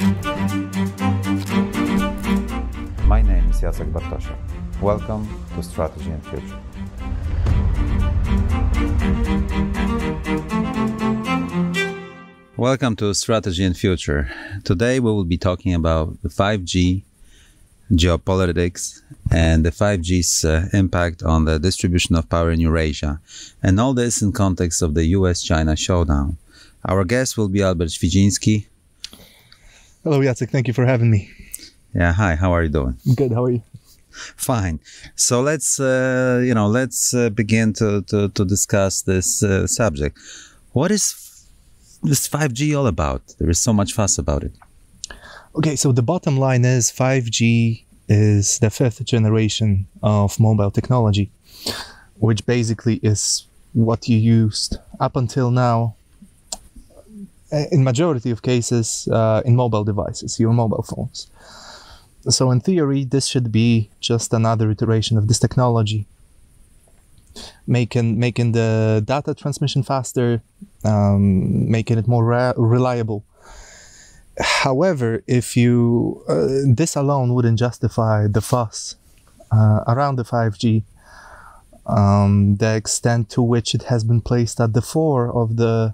My name is Jacek Bartosiak. Welcome to Strategy and Future. Welcome to Strategy and Future. Today we will be talking about the 5G, geopolitics, and the 5G's impact on the distribution of power in Eurasia. And all this in context of the US-China showdown. Our guest will be Albert Świdziński. Hello, Jacek. Thank you for having me. Yeah, hi. How are you doing? Good. How are you? Fine. So let's begin to discuss this subject. What is this 5G all about? There is so much fuss about it. Okay, so the bottom line is 5G is the fifth generation of mobile technology, which basically is what you used up until now, in majority of cases, in mobile devices, your mobile phones. So in theory, this should be just another iteration of this technology, making the data transmission faster, making it more reliable. However, if you this alone wouldn't justify the fuss around the 5G, the extent to which it has been placed at the fore of the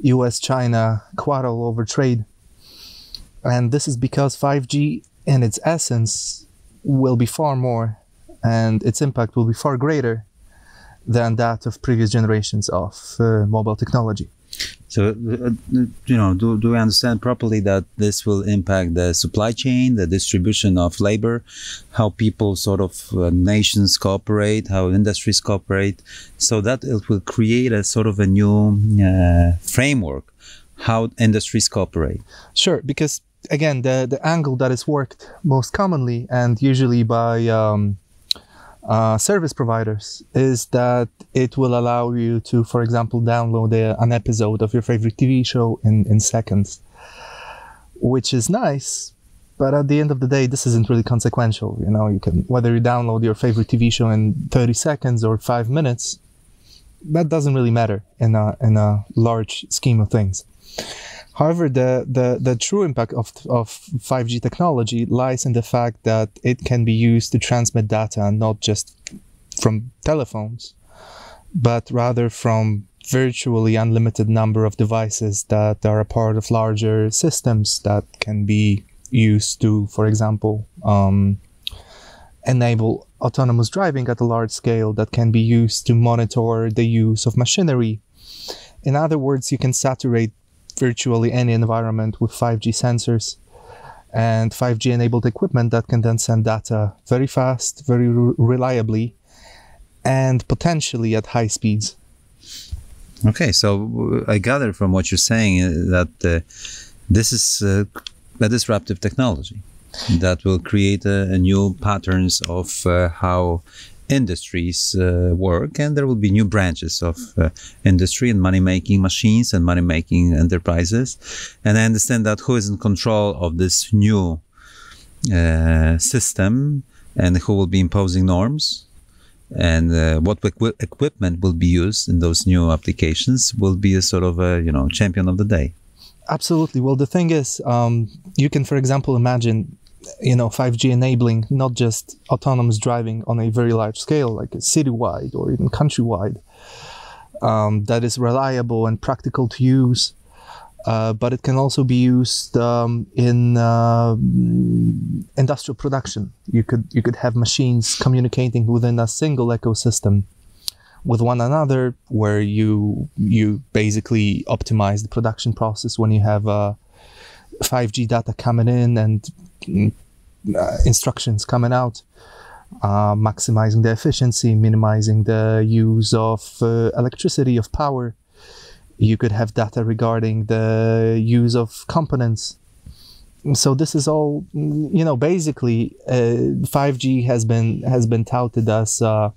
US-China quarrel over trade. And this is because 5G in its essence will be far more, and its impact will be far greater than that of previous generations of mobile technology. So, do we understand properly that this will impact the supply chain, the distribution of labor, how people nations cooperate, how industries cooperate, so that it will create a sort of a new framework, how industries cooperate? Sure, because again, the angle that is worked most commonly and usually by service providers is that it will allow you to, for example, download an episode of your favorite TV show in seconds, which is nice, but at the end of the day, this isn't really consequential. You can, whether you download your favorite TV show in 30 seconds or 5 minutes, that doesn't really matter in a large scheme of things. However, the true impact of 5G technology lies in the fact that it can be used to transmit data not just from telephones, but rather from virtually unlimited number of devices that are a part of larger systems that can be used to, for example, enable autonomous driving at a large scale, that can be used to monitor the use of machinery. In other words, you can saturate virtually any environment with 5G sensors and 5G enabled equipment that can then send data very fast, very reliably, and potentially at high speeds. Okay, so I gather from what you're saying that this is a disruptive technology that will create a new patterns of how industries work, and there will be new branches of industry and money-making machines and money-making enterprises. And I understand that who is in control of this new system and who will be imposing norms and what equipment will be used in those new applications will be a sort of a champion of the day. Absolutely. Well, the thing is, you can, for example, imagine 5G enabling not just autonomous driving on a very large scale, like a citywide or even countrywide, that is reliable and practical to use, but it can also be used in industrial production. You could have machines communicating within a single ecosystem with one another, where you basically optimize the production process when you have 5G data coming in and instructions coming out, maximizing the efficiency, minimizing the use of electricity, of power. You could have data regarding the use of components. So this is all, basically 5G has been touted as a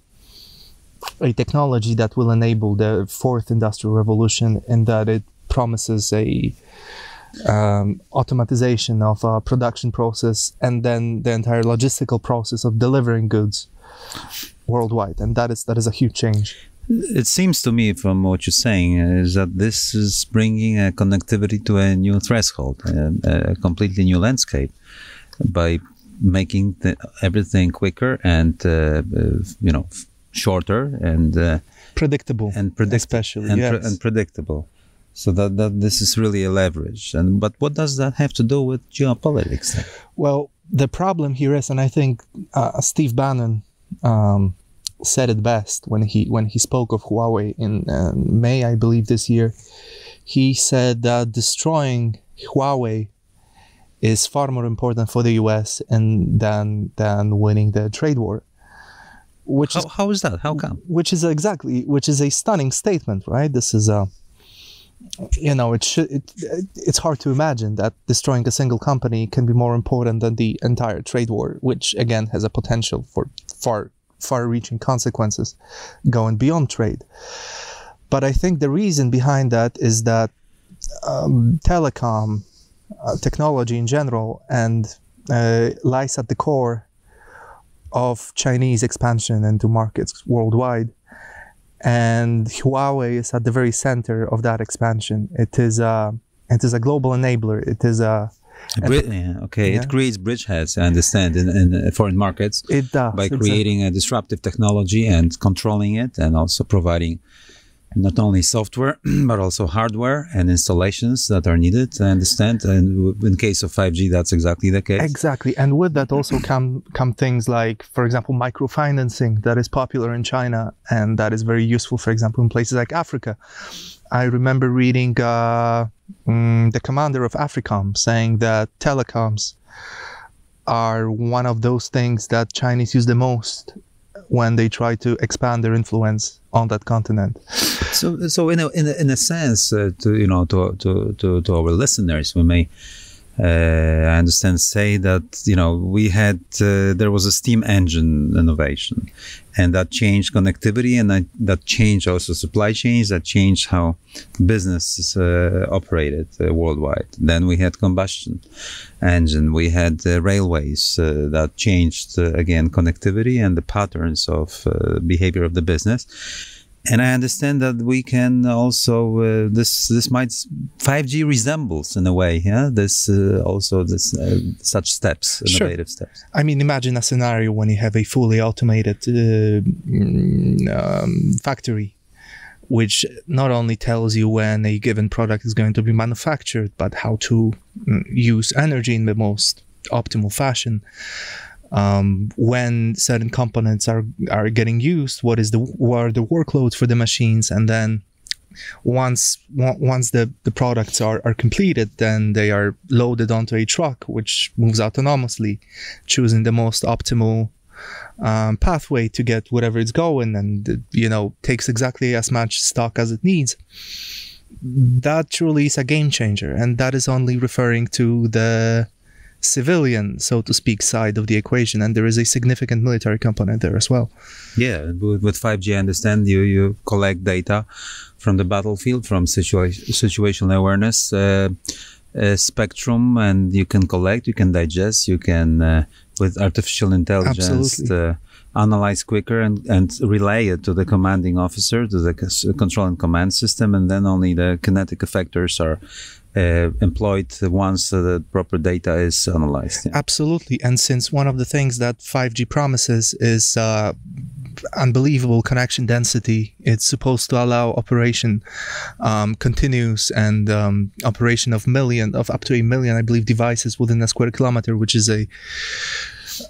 technology that will enable the fourth industrial revolution, in that it promises a automatization of a production process and then the entire logistical process of delivering goods worldwide, and that is a huge change. It seems to me, from what you're saying, is that this is bringing a connectivity to a new threshold, a completely new landscape, by making everything quicker and shorter and predictable, especially and predictable. So that this is really a leverage. But what does that have to do with geopolitics then? Well, the problem here is, and I think Steve Bannon said it best when he spoke of Huawei in May, I believe, this year. He said that destroying Huawei is far more important for the US than winning the trade war. How is that? How come? Which is a stunning statement, right? This is it's hard to imagine that destroying a single company can be more important than the entire trade war, which again has a potential for far-reaching consequences going beyond trade. But I think the reason behind that is that telecom technology in general lies at the core of Chinese expansion into markets worldwide. And Huawei is at the very center of that expansion. It is a global enabler. It is It creates bridgeheads, I understand, in foreign markets. It does. By creating a disruptive technology and controlling it, and also providing not only software, but also hardware and installations that are needed, I understand. And in case of 5G, that's exactly the case. Exactly. And with that also come things like, for example, microfinancing that is popular in China and that is very useful, for example, in places like Africa. I remember reading the commander of AFRICOM saying that telecoms are one of those things that Chinese use the most when they try to expand their influence on that continent. So in a sense, to our listeners, we may, I understand, say that there was a steam engine innovation, and that changed connectivity, and that changed also supply chains, that changed how business operated worldwide. Then we had combustion engine, we had railways that changed again connectivity and the patterns of behavior of the business. And I understand that we can also this 5G resembles in a way, such steps, innovative steps. I mean, imagine a scenario when you have a fully automated factory, which not only tells you when a given product is going to be manufactured, but how to use energy in the most optimal fashion. When certain components are getting used, what are the workloads for the machines, and then once the products are completed, then they are loaded onto a truck which moves autonomously, choosing the most optimal pathway to get whatever it's going, and takes exactly as much stock as it needs. That truly is a game changer, and that is only referring to the civilian, so to speak, side of the equation, and there is a significant military component there as well. Yeah, with 5G, I understand you collect data from the battlefield, from situational awareness spectrum, and you can collect, you can digest, you can with artificial intelligence analyze quicker and relay it to the commanding officer, to the control and command system, and then only the kinetic effectors are employed once the proper data is analyzed. Yeah. Absolutely. And since one of the things that 5G promises is unbelievable connection density, it's supposed to allow operation continuous and operation of up to a million, I believe, devices within a square kilometer, which is a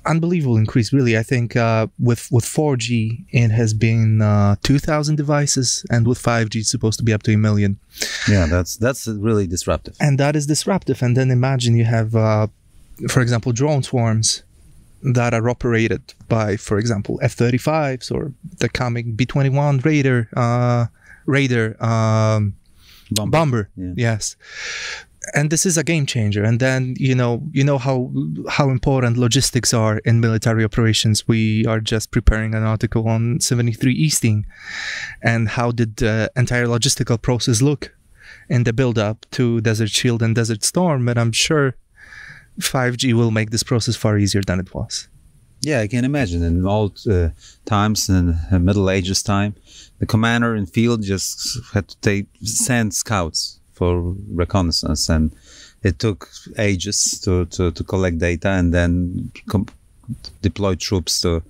unbelievable increase, really. I think with 4G it has been 2,000 devices, and with 5G it's supposed to be up to 1 million. Yeah, that's really disruptive. And that is disruptive. And then imagine you have, for example, drone swarms that are operated by, for example, F-35s or the coming B-21 Raider bomber. Yeah. Yes. And this is a game changer. And then you know how important logistics are in military operations. We are just preparing an article on 73 Easting, and how did the entire logistical process look in the build-up to Desert Shield and Desert Storm. And I'm sure 5G will make this process far easier than it was. Yeah, I can imagine. In old times, in Middle Ages time, the commander in field just had to send scouts for reconnaissance, and it took ages to collect data and then deploy troops to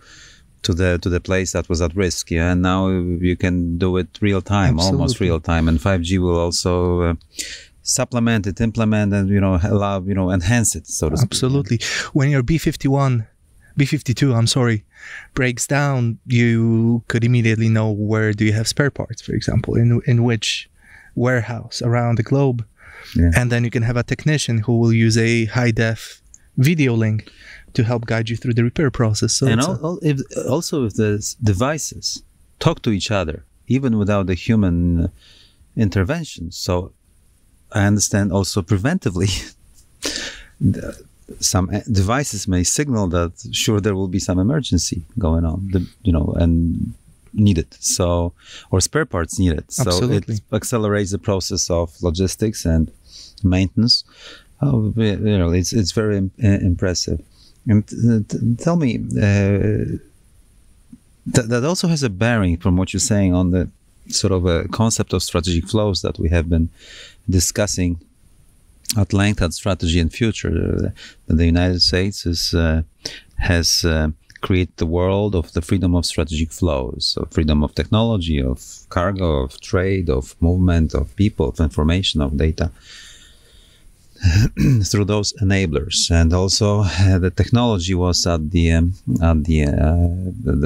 the place that was at risk. Yeah, and now you can do it real time, almost real time, and 5G will also supplement it, implement, and allow enhance it, so to speak. Absolutely. When your B-52, I'm sorry, breaks down, you could immediately know where do you have spare parts, for example, in which warehouse around the globe. Yeah. And then you can have a technician who will use a high-def video link to help guide you through the repair process. So and also if the devices talk to each other, even without the human intervention. So I understand also preventively some devices may signal that sure there will be some emergency going on, and needed. So, or spare parts needed. So Absolutely. It accelerates the process of logistics and maintenance. It's very impressive. And tell me, that also has a bearing from what you're saying on the sort of a concept of strategic flows that we have been discussing at length at Strategy and Future. The United States has created the world of the freedom of strategic flows, of freedom of technology, of cargo, of trade, of movement, of people, of information, of data, through those enablers. And also the technology was at the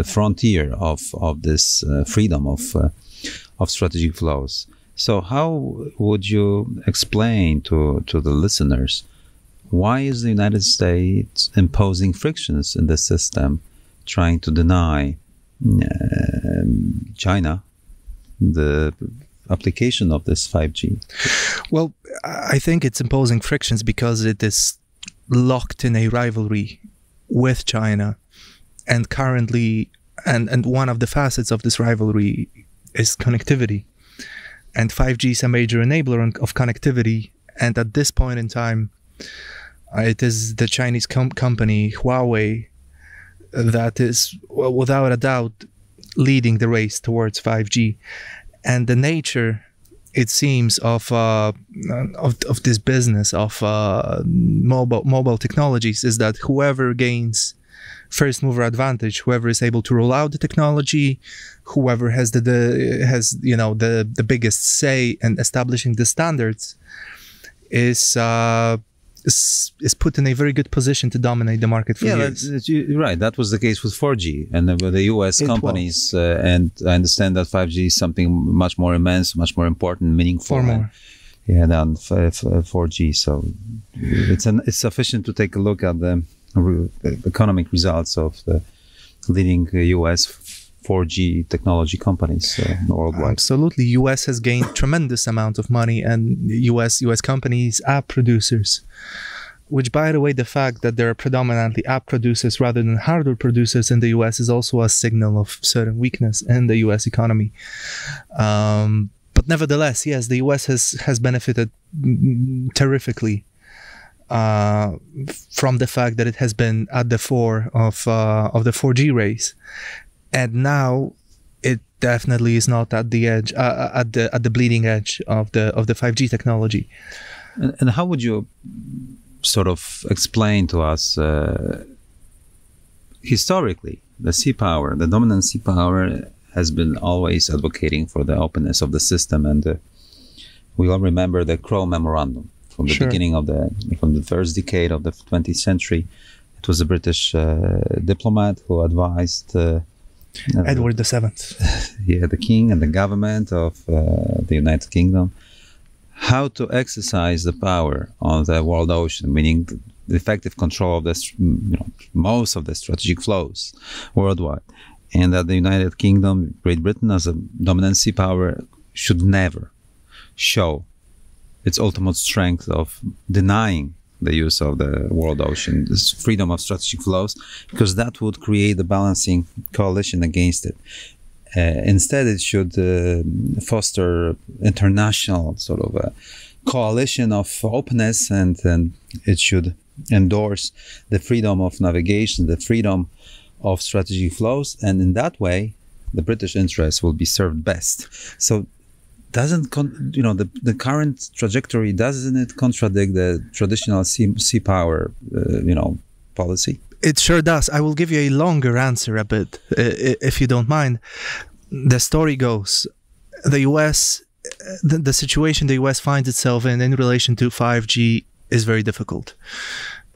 frontier of this freedom of strategic flows. So how would you explain to the listeners, why is the United States imposing frictions in the system, trying to deny China the application of this 5G? Well, I think it's imposing frictions because it is locked in a rivalry with China. And currently, and one of the facets of this rivalry is connectivity. And 5G is a major enabler of connectivity. And at this point in time, it is the Chinese company Huawei that is, without a doubt, leading the race towards 5G. And the nature, it seems, of this business of mobile technologies is that whoever gains first mover advantage, whoever is able to roll out the technology, whoever has the biggest say in establishing the standards, is put in a very good position to dominate the market for years. You're right. That was the case with 4G and with the US companies. And I understand that 5G is something much more immense, much more important, meaningful. Far more. Than 4G. So it's sufficient to take a look at the economic results of the leading US 4G technology companies worldwide. Absolutely. US has gained tremendous amount of money, and US companies, app producers, which, by the way, the fact that there are predominantly app producers rather than hardware producers in the US is also a signal of certain weakness in the US economy. But nevertheless, yes, the US has benefited terrifically from the fact that it has been at the fore of the 4G race. And now it definitely is not at the edge, at the bleeding edge of the 5G technology. And how would you sort of explain to us historically the sea power, the dominant sea power, has been always advocating for the openness of the system, and we all remember the Crowe Memorandum from the beginning of from the first decade of the 20th century. It was a British diplomat who advised. Edward VII. Yeah, the king and the government of the United Kingdom, how to exercise the power on the world ocean, meaning the effective control of most of the strategic flows worldwide, and that the United Kingdom, Great Britain, as a dominant sea power, should never show its ultimate strength of denying the use of the world ocean, this freedom of strategic flows, because that would create a balancing coalition against it. Instead, it should foster international sort of a coalition of openness, and it should endorse the freedom of navigation, the freedom of strategic flows, and in that way, the British interests will be served best. So, doesn't the current trajectory, doesn't it contradict the traditional sea power policy? It sure does. I will give you a longer answer a bit, if you don't mind. The story goes, the US, the situation the US finds itself in relation to 5G is very difficult.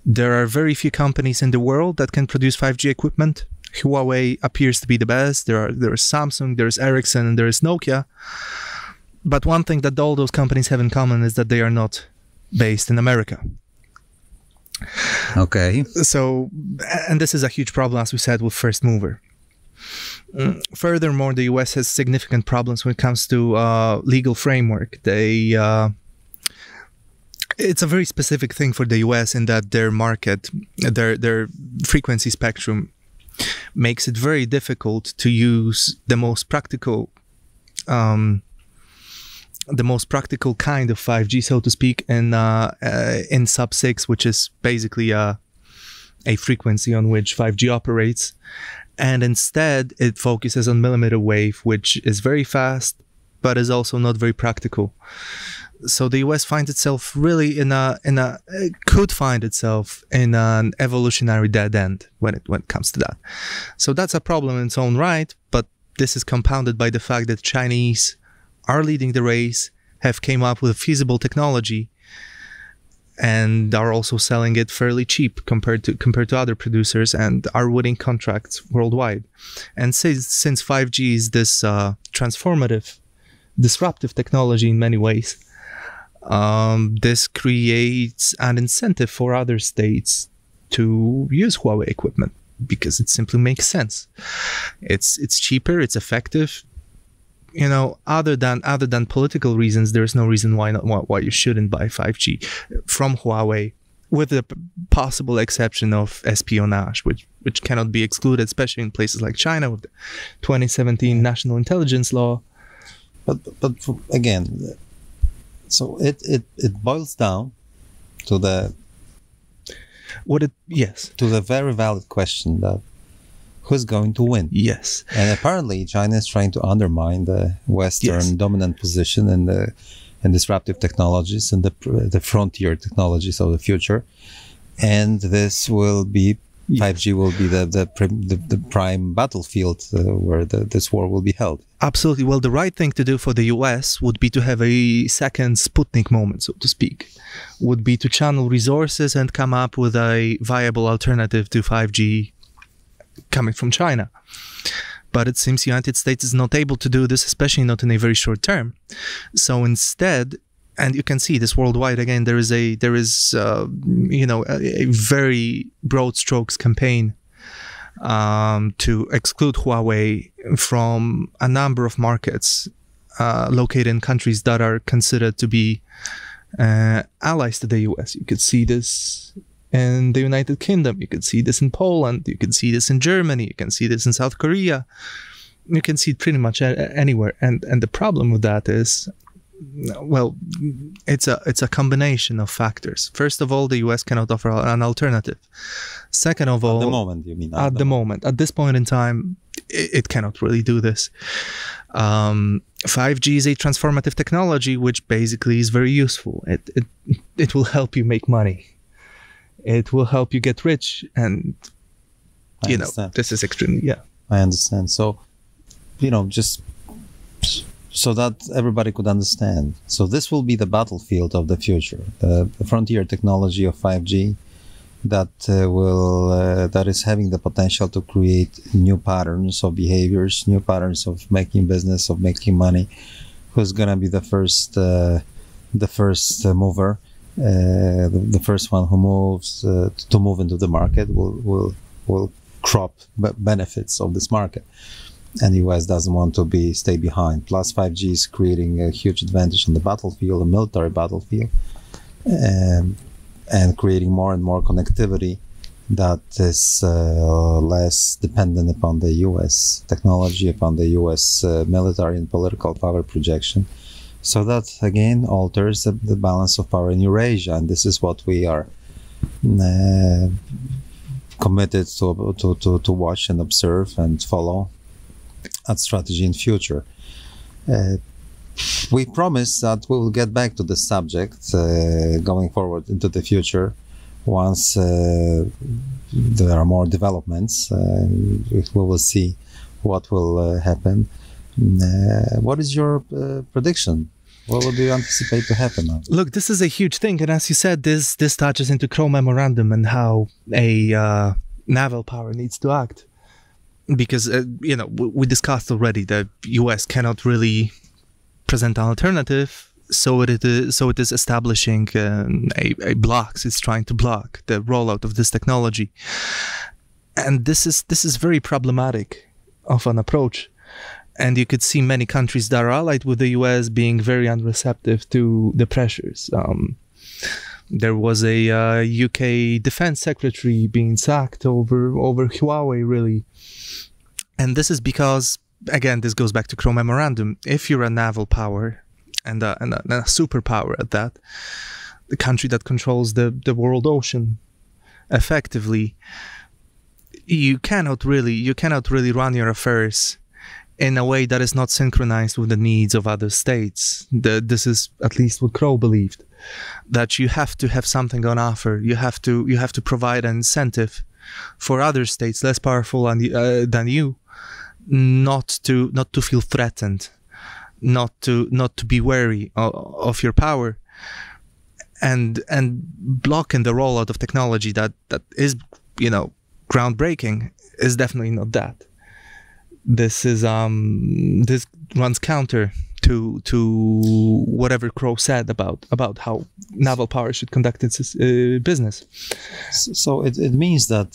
There are very few companies in the world that can produce 5G equipment. Huawei appears to be the best. There is Samsung, there's Ericsson, and there is Nokia. But one thing that all those companies have in common is that they are not based in America. Okay. So, and this is a huge problem, as we said, with first mover. Furthermore, the US has significant problems when it comes to legal framework. It's a very specific thing for the US in that their market, their frequency spectrum makes it very difficult to use the most practical kind of 5G, so to speak, in sub-6, which is basically a frequency on which 5G operates. And instead, it focuses on millimeter wave, which is very fast, but is also not very practical. So the US finds itself really could find itself in an evolutionary dead end when it comes to that. So that's a problem in its own right, but this is compounded by the fact that Chinese are leading the race, have came up with feasible technology, and are also selling it fairly cheap compared to other producers, and are winning contracts worldwide. And since 5G is this transformative, disruptive technology in many ways, this creates an incentive for other states to use Huawei equipment because it simply makes sense. It's cheaper, it's effective. Other than political reasons, there's no reason why you shouldn't buy 5G from Huawei, with the possible exception of espionage, which cannot be excluded, especially in places like China with the 2017 national intelligence law. But again, so it boils down to the very valid question that who's going to win? Yes. And apparently China is trying to undermine the Western dominant position in disruptive technologies and the frontier technologies of the future. And this will be 5G will be the prime battlefield where this war will be held. Absolutely. Well, the right thing to do for the US would be to have a second Sputnik moment, so to speak. Would be to channel resources and come up with a viable alternative to 5G coming from China. But it seems the United States is not able to do this, especially not in a very short term. So instead, and you can see this worldwide again, there is a very broad strokes campaign to exclude Huawei from a number of markets located in countries that are considered to be allies to the US. You could see this in the United Kingdom, you could see this in Poland, you can see this in Germany, you can see this in South Korea, you can see it pretty much anywhere. And the problem with that is, well, it's a combination of factors. First of all, the US cannot offer an alternative. Second of all, at the moment, you mean? At the moment, at this point in time, it cannot really do this. 5G is a transformative technology, which basically is very useful. It will help you make money. It will help you get rich, and this is extremely I understand. So, just so that everybody could understand. So this will be the battlefield of the future, the frontier technology of 5G that that is having the potential to create new patterns of behaviors, new patterns of making business, of making money. Who's gonna be the first mover? The first one who moves to move into the market will crop benefits of this market, and the US doesn't want to stay behind. Plus, 5G is creating a huge advantage on the battlefield, the military battlefield, and creating more and more connectivity that is less dependent upon the US technology, upon the US military and political power projection. So that, again, alters the balance of power in Eurasia. And this is what we are committed to watch and observe and follow at Strategy&Future. We promise that we will get back to the subject going forward into the future once there are more developments. We will see what will happen. What is your prediction? What do you anticipate to happen now? Look, this is a huge thing, and as you said, this touches into Crowe Memorandum and how a naval power needs to act. Because, we discussed already that US cannot really present an alternative, so it is establishing a blocks. It's trying to block the rollout of this technology, and this is very problematic of an approach. And you could see many countries that are allied with the US being very unreceptive to the pressures. There was a UK defense secretary being sacked over Huawei, really. And this is because, again, this goes back to Crowe Memorandum. If you're a naval power and a superpower at that, the country that controls the world ocean effectively, you cannot really run your affairs in a way that is not synchronized with the needs of other states. This is at least what Crowe believed, that you have to have something on offer. You have to provide an incentive for other states less powerful than you, not to feel threatened, not to be wary of your power, and blocking the rollout of technology that is groundbreaking is definitely not that. This is this runs counter to whatever Crowe said about how naval power should conduct its business. So it means that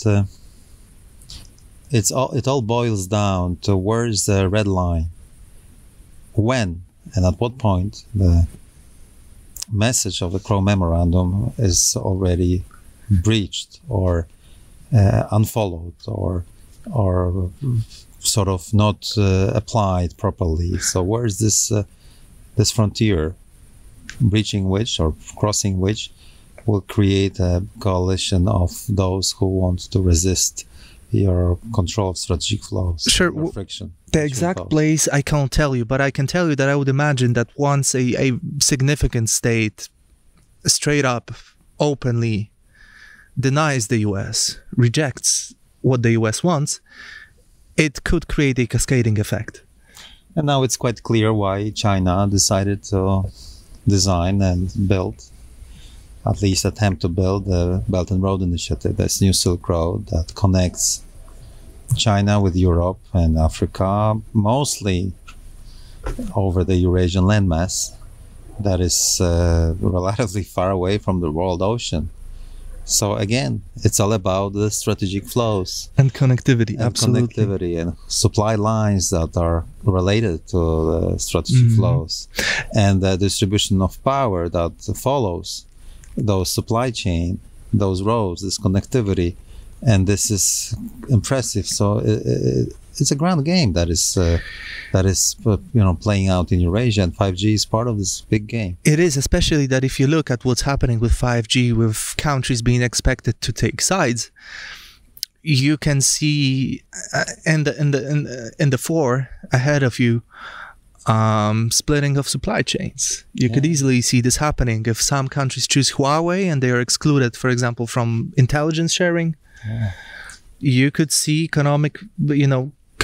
it all boils down to where is the red line, when and at what point the message of the Crowe Memorandum is already breached or unfollowed or sort of not applied properly. So where is this frontier, breaching which or crossing which will create a coalition of those who want to resist your control of strategic flows, sure, friction. The exact place I can't tell you, but I can tell you that I would imagine that once a significant state straight up, openly denies the US, rejects what the US wants, it could create a cascading effect. And now it's quite clear why China decided to design and build, at least attempt to build, the Belt and Road Initiative, this new Silk Road that connects China with Europe and Africa, mostly over the Eurasian landmass that is relatively far away from the world ocean. So again, it's all about the strategic flows and connectivity, absolutely. Connectivity and supply lines that are related to the strategic flows, and the distribution of power that follows those supply chain, those roads, this connectivity, and this is impressive. So it's a grand game that is playing out in Eurasia, and 5G is part of this big game. It is, especially that if you look at what's happening with 5G, with countries being expected to take sides, you can see in the fore ahead of you splitting of supply chains. You could easily see this happening if some countries choose Huawei and they are excluded, for example, from intelligence sharing. You could see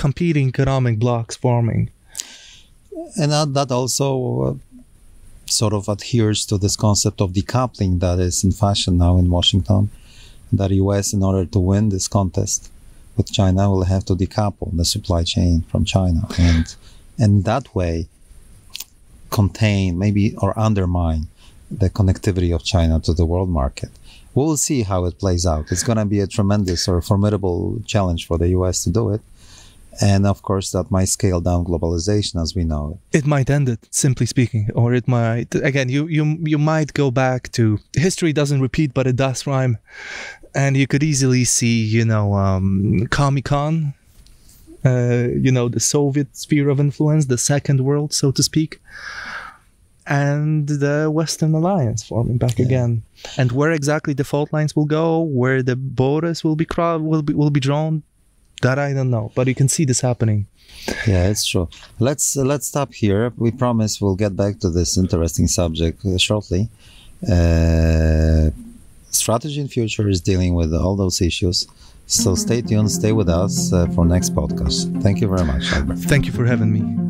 competing economic blocks forming. And that also sort of adheres to this concept of decoupling that is in fashion now in Washington, that US, in order to win this contest with China, will have to decouple the supply chain from China, and that way contain maybe or undermine the connectivity of China to the world market. We'll see how it plays out. It's going to be a tremendous or formidable challenge for the US to do it. And of course, that might scale down globalization as we know it. It might end it, simply speaking, or it might, again, you might go back to, history doesn't repeat, but it does rhyme. And you could easily see, Comic-Con, the Soviet sphere of influence, the second world, so to speak. and the Western alliance forming back again. And where exactly the fault lines will go, where the borders will be drawn, that I don't know. But you can see this happening. Yeah, it's true. Let's stop here. We promise we'll get back to this interesting subject shortly. Strategy and Future is dealing with all those issues. So stay tuned, stay with us for next podcast. Thank you very much, Albert. Thank you for having me.